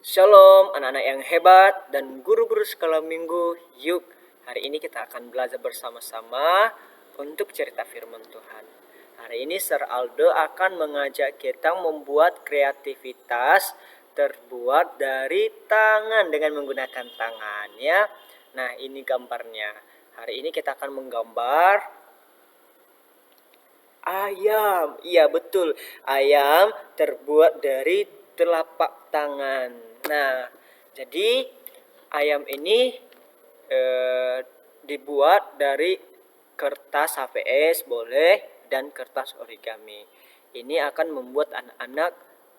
Shalom anak-anak yang hebat dan guru-guru sekolah minggu. Yuk, hari ini kita akan belajar bersama-sama untuk cerita firman Tuhan. Hari ini Sir Aldo akan mengajak kita membuat kreativitas terbuat dari tangan dengan menggunakan tangan ya. Nah, ini gambarnya. Hari ini kita akan menggambar ayam. Iya betul, ayam terbuat dari telapak tangan. Nah, jadi ayam ini dibuat dari kertas HVS boleh dan kertas origami. Ini akan membuat anak-anak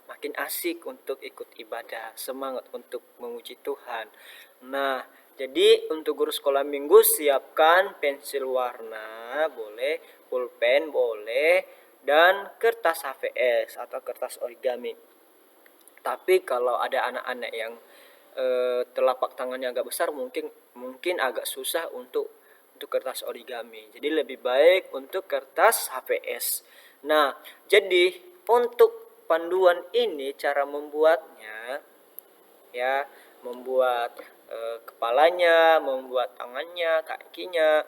makin asik untuk ikut ibadah, semangat untuk memuji Tuhan. Nah, jadi untuk guru sekolah minggu siapkan pensil warna boleh, pulpen boleh, dan kertas HVS atau kertas origami. Tapi kalau ada anak-anak yang telapak tangannya agak besar, mungkin agak susah untuk kertas origami. Jadi lebih baik untuk kertas HVS. Nah, jadi untuk panduan ini cara membuatnya ya, membuat kepalanya, membuat tangannya, kakinya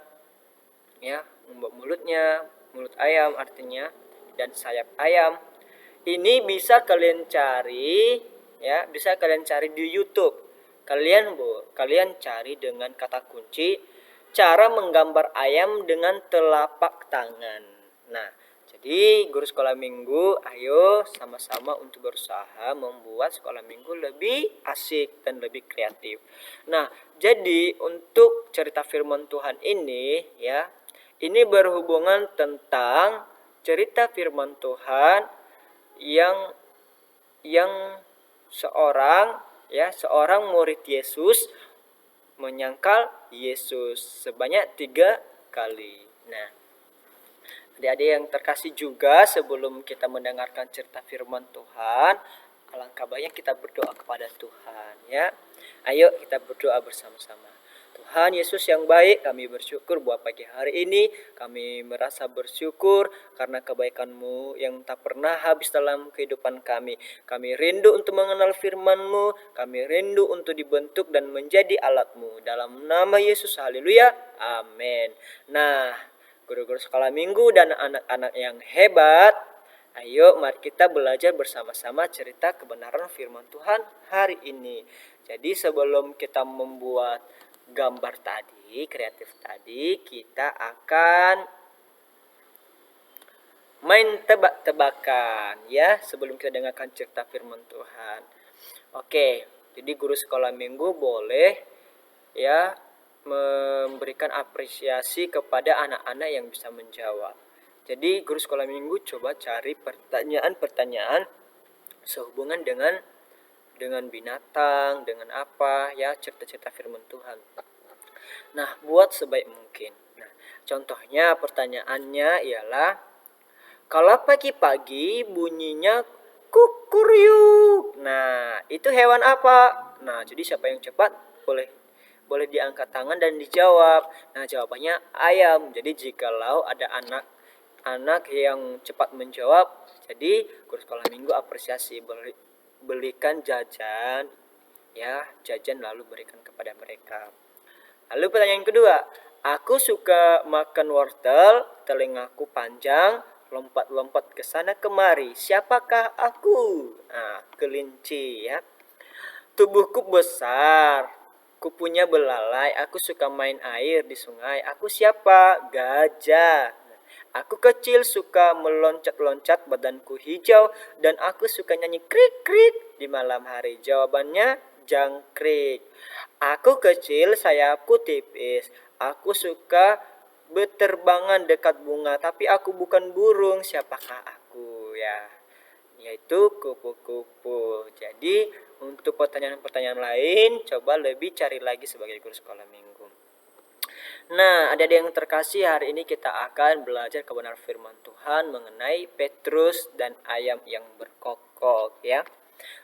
ya, membuat mulutnya, mulut ayam artinya, dan sayap ayam. Ini bisa kalian cari ya, bisa kalian cari di YouTube. Kalian cari dengan kata kunci cara menggambar ayam dengan telapak tangan. Nah, jadi guru sekolah minggu, ayo sama-sama untuk berusaha membuat sekolah minggu lebih asik dan lebih kreatif. Nah, jadi untuk cerita firman Tuhan ini ya, ini berhubungan tentang cerita firman Tuhan yang seorang murid Yesus menyangkal Yesus sebanyak 3 kali. Nah, adik-adik yang terkasih juga, sebelum kita mendengarkan cerita firman Tuhan, alangkah baiknya kita berdoa kepada Tuhan ya. Ayo kita berdoa bersama-sama. Tuhan Yesus yang baik, kami bersyukur buat pagi hari ini. Kami merasa bersyukur karena kebaikan-Mu yang tak pernah habis dalam kehidupan kami. Kami rindu untuk mengenal firman-Mu. Kami rindu untuk dibentuk dan menjadi alat-Mu. Dalam nama Yesus, haleluya, amin. Nah, guru-guru sekolah minggu dan anak-anak yang hebat, ayo mari kita belajar bersama-sama cerita kebenaran firman Tuhan hari ini. Jadi sebelum kita membuat gambar tadi, kreatif tadi, kita akan main tebak-tebakan ya, sebelum kita dengarkan cerita firman Tuhan. Oke, jadi guru sekolah minggu boleh ya memberikan apresiasi kepada anak-anak yang bisa menjawab. Jadi guru sekolah minggu coba cari pertanyaan-pertanyaan sehubungan dengan binatang, dengan apa ya, cerita-cerita firman Tuhan. Nah, buat sebaik mungkin. Nah, contohnya pertanyaannya ialah, kalau pagi-pagi bunyinya kukuryuk. Nah, itu hewan apa? Nah, jadi siapa yang cepat boleh diangkat tangan dan dijawab. Nah, jawabannya ayam. Jadi jikalau ada anak yang cepat menjawab, jadi guru sekolah minggu apresiasi, belikan jajan ya, jajan lalu berikan kepada mereka. Lalu pertanyaan kedua, aku suka makan wortel, telingaku panjang, lompat-lompat ke sana kemari. Siapakah aku? Nah, kelinci ya. Tubuhku besar, kupunya belalai, aku suka main air di sungai. Aku siapa? Gajah. Aku kecil, suka meloncat-loncat, badanku hijau, dan aku suka nyanyi krik-krik di malam hari. Jawabannya jangkrik. Aku kecil, sayapku tipis. Aku suka berterbangan dekat bunga, tapi aku bukan burung. Siapakah aku ya? Yaitu kupu-kupu. Jadi untuk pertanyaan-pertanyaan lain, coba lebih cari lagi sebagai guru sekolah minggu. Nah, adik-adik yang terkasih, hari ini kita akan belajar kebenaran firman Tuhan mengenai Petrus dan ayam yang berkokok ya.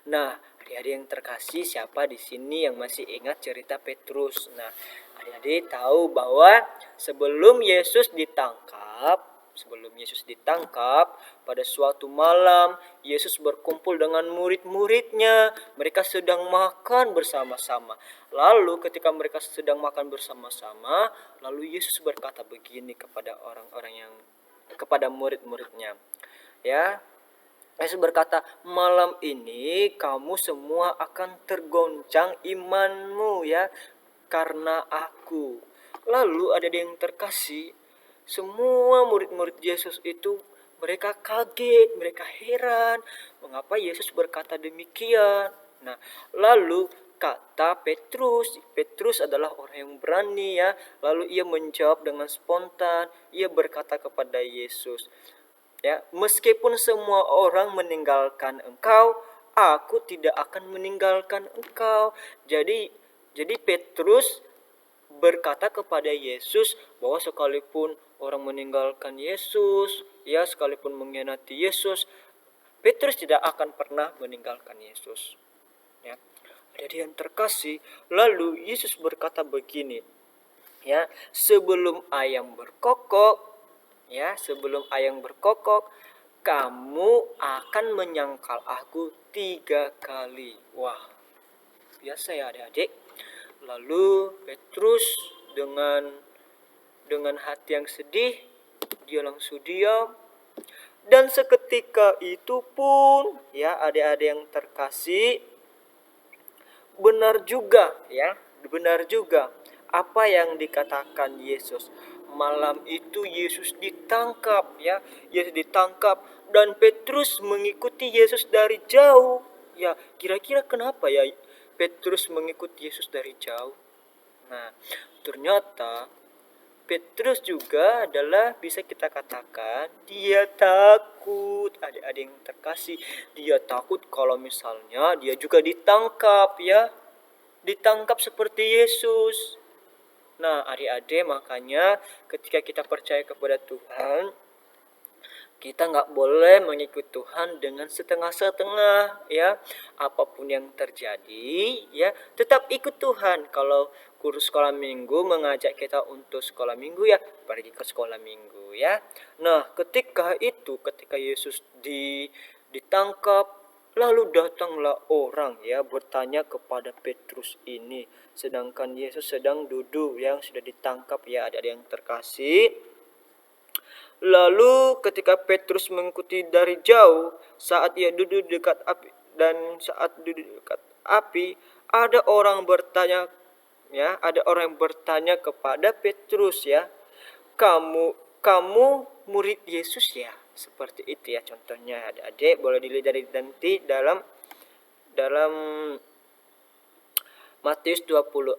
Nah, adik-adik yang terkasih, siapa di sini yang masih ingat cerita Petrus? Nah, adik-adik tahu bahwa sebelum Yesus ditangkap, Sebelum Yesus ditangkap, pada suatu malam Yesus berkumpul dengan murid-muridnya. Mereka sedang makan bersama-sama. Lalu ketika mereka sedang makan bersama-sama, lalu Yesus berkata begini kepada kepada murid-muridnya. Ya, Yesus berkata, malam ini kamu semua akan tergoncang imanmu ya, karena aku. Lalu ada yang terkasih, semua murid-murid Yesus itu mereka kaget, mereka heran, mengapa Yesus berkata demikian. Nah, lalu kata Petrus adalah orang yang berani ya. Lalu ia menjawab dengan spontan, ia berkata kepada Yesus, ya, meskipun semua orang meninggalkan engkau, aku tidak akan meninggalkan engkau. Jadi Petrus berkata kepada Yesus bahwa sekalipun orang meninggalkan Yesus, ya sekalipun mengkhianati Yesus, Petrus tidak akan pernah meninggalkan Yesus. Ya. Jadi yang terkasih, lalu Yesus berkata begini, ya, sebelum ayam berkokok, kamu akan menyangkal aku 3 kali. Wah, biasa ya adik-adik. Lalu Petrus dengan hati yang sedih, dia langsung diam. Dan seketika itu pun, ya adik-adik yang terkasih, benar juga apa yang dikatakan Yesus. Malam itu Yesus ditangkap ya. Yesus ditangkap dan Petrus mengikuti Yesus dari jauh. Ya, kira-kira kenapa ya Petrus mengikuti Yesus dari jauh? Nah, ternyata Petrus juga adalah bisa kita katakan dia takut, adik-adik yang terkasih, dia takut kalau misalnya dia juga ditangkap ya, ditangkap seperti Yesus. Nah, adik-adik, makanya ketika kita percaya kepada Tuhan, kita nggak boleh mengikut Tuhan dengan setengah-setengah ya. Apapun yang terjadi ya, tetap ikut Tuhan. Kalau guru sekolah minggu mengajak kita untuk sekolah minggu ya, pergi ke sekolah minggu ya. Nah, ketika Yesus ditangkap, lalu datanglah orang ya bertanya kepada Petrus ini, sedangkan Yesus sedang duduk yang sudah ditangkap ya, ada yang terkasih. Lalu ketika Petrus mengikuti dari jauh, saat ia duduk dekat api, ada orang yang bertanya kepada Petrus ya, kamu murid Yesus ya? Seperti itu ya contohnya, adik-adik boleh dilihat dari nanti dalam Matius 26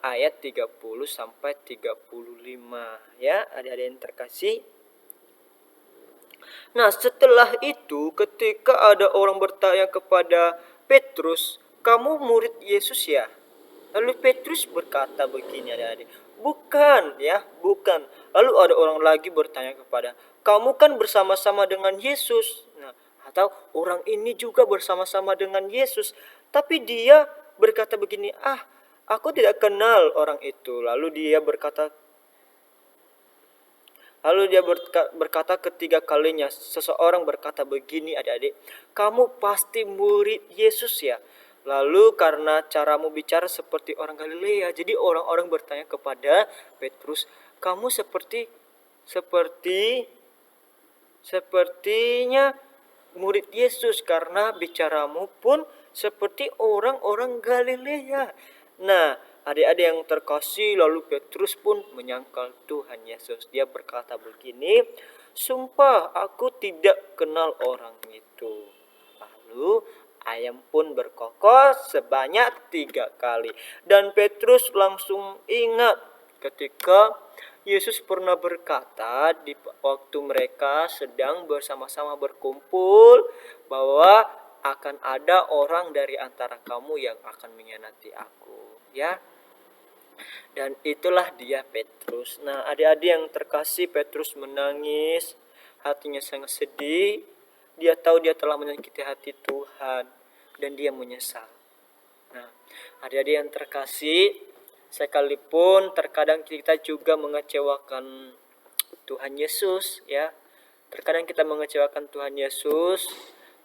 ayat 30 sampai 35 ya, adik-adik yang terkasih. Nah, setelah itu ketika ada orang bertanya kepada Petrus, kamu murid Yesus ya? Lalu Petrus berkata begini, adik-adik, bukan. Lalu ada orang lagi bertanya kepada, kamu kan bersama-sama dengan Yesus. Nah, atau orang ini juga bersama-sama dengan Yesus, tapi dia berkata begini, aku tidak kenal orang itu. Lalu dia berkata ketiga kalinya, seseorang berkata begini, adik-adik, kamu pasti murid Yesus ya? Lalu karena caramu bicara seperti orang Galilea, jadi orang-orang bertanya kepada Petrus, kamu sepertinya murid Yesus karena bicaramu pun seperti orang-orang Galilea. Nah, adik-adik yang terkasih, lalu Petrus pun menyangkal Tuhan Yesus. Dia berkata begini, sumpah aku tidak kenal orang itu. Lalu ayam pun berkokok sebanyak 3 kali. Dan Petrus langsung ingat ketika Yesus pernah berkata di waktu mereka sedang bersama-sama berkumpul bahwa akan ada orang dari antara kamu yang akan mengkhianati aku ya. Dan itulah dia Petrus. Nah, adik-adik yang terkasih, Petrus menangis, hatinya sangat sedih. Dia tahu dia telah menyakiti hati Tuhan dan dia menyesal. Nah, adik-adik yang terkasih, sekalipun terkadang kita juga mengecewakan Tuhan Yesus ya. Terkadang kita mengecewakan Tuhan Yesus,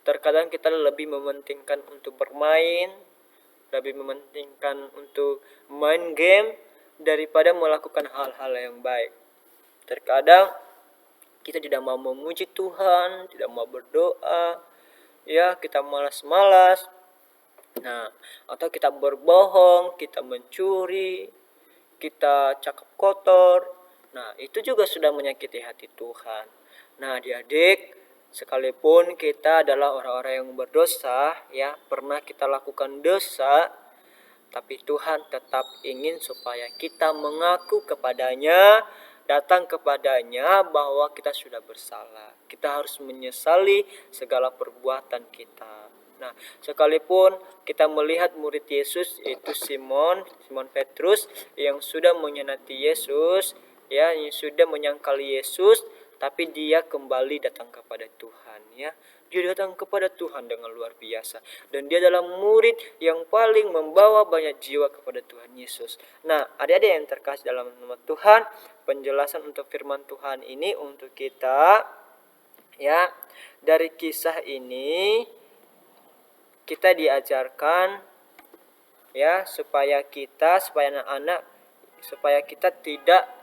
terkadang kita lebih mementingkan untuk bermain, lebih mementingkan untuk main game daripada melakukan hal-hal yang baik. Terkadang kita tidak mau memuji Tuhan, tidak mau berdoa, ya kita malas-malas. Nah, atau kita berbohong, kita mencuri, kita cakap kotor. Nah, itu juga sudah menyakiti hati Tuhan. Nah, adik-adik, sekalipun kita adalah orang-orang yang berdosa, ya, pernah kita lakukan dosa, tapi Tuhan tetap ingin supaya kita mengaku kepadanya, datang kepadanya bahwa kita sudah bersalah. Kita harus menyesali segala perbuatan kita. Nah, sekalipun kita melihat murid Yesus itu Simon Petrus yang sudah mengkhianati Yesus, ya, yang sudah menyangkal Yesus, tapi dia kembali datang kepada Tuhan, ya. Dia datang kepada Tuhan dengan luar biasa. Dan dia adalah murid yang paling membawa banyak jiwa kepada Tuhan Yesus. Nah, adik-adik yang terkasih dalam nama Tuhan, penjelasan untuk firman Tuhan ini untuk kita, ya. Dari kisah ini kita diajarkan, ya, supaya anak-anak, supaya kita tidak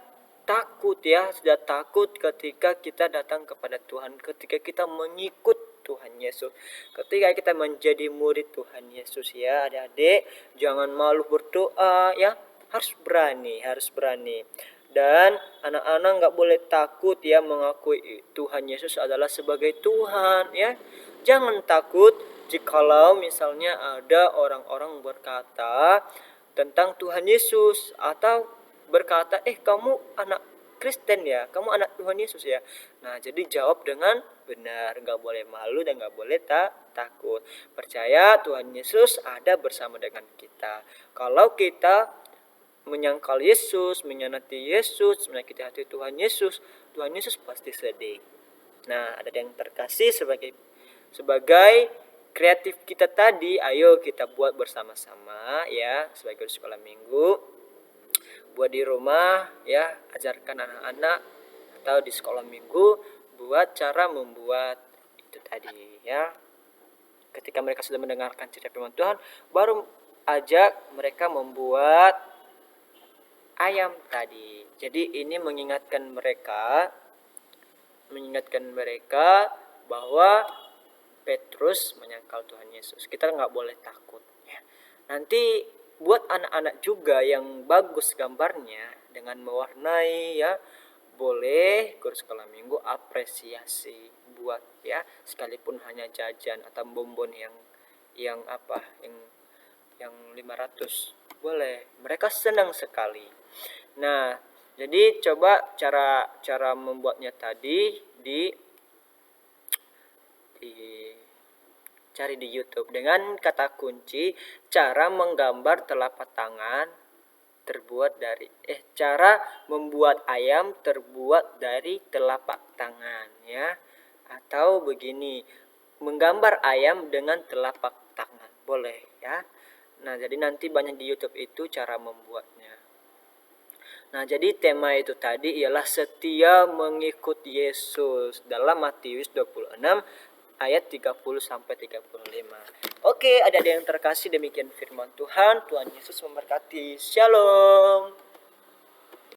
takut, ya, tidak takut ketika kita datang kepada Tuhan, ketika kita mengikut Tuhan Yesus, ketika kita menjadi murid Tuhan Yesus, ya adik-adik, jangan malu berdoa, ya, harus berani. Dan anak-anak nggak boleh takut, ya, mengakui Tuhan Yesus adalah sebagai Tuhan, ya. Jangan takut jikalau misalnya ada orang-orang berkata tentang Tuhan Yesus, atau berkata, kamu anak Kristen ya, kamu anak Tuhan Yesus ya. Nah, jadi jawab dengan benar, nggak boleh malu dan nggak boleh takut. Percaya Tuhan Yesus ada bersama dengan kita. Kalau kita menyangkal Yesus, mengkhianati Yesus, menyakiti hati Tuhan Yesus pasti sedih. Nah, ada yang terkasih sebagai kreatif kita tadi, ayo kita buat bersama-sama, ya, sebagai sekolah minggu. Buat di rumah, ya, ajarkan anak-anak atau di sekolah minggu buat cara membuat itu tadi, ya. Ketika mereka sudah mendengarkan cerita firman Tuhan, baru ajak mereka membuat ayam tadi. Jadi ini mengingatkan mereka bahwa Petrus menyangkal Tuhan Yesus. Kita nggak boleh takut, ya. Nanti buat anak-anak juga yang bagus gambarnya dengan mewarnai, ya, boleh guru sekolah minggu apresiasi buat, ya, sekalipun hanya jajan atau bonbon yang 500 boleh, mereka senang sekali. Nah, jadi coba cara membuatnya tadi cari di YouTube dengan kata kunci cara menggambar telapak tangan terbuat dari cara membuat ayam terbuat dari telapak tangan, ya. Atau begini, menggambar ayam dengan telapak tangan. Boleh, ya. Nah, jadi nanti banyak di YouTube itu cara membuatnya. Nah, jadi tema itu tadi ialah setia mengikut Yesus dalam Matius 26 ayat 30 sampai 35. Oke, ada yang terkasih, demikian firman Tuhan. Tuhan Yesus memberkati. Shalom.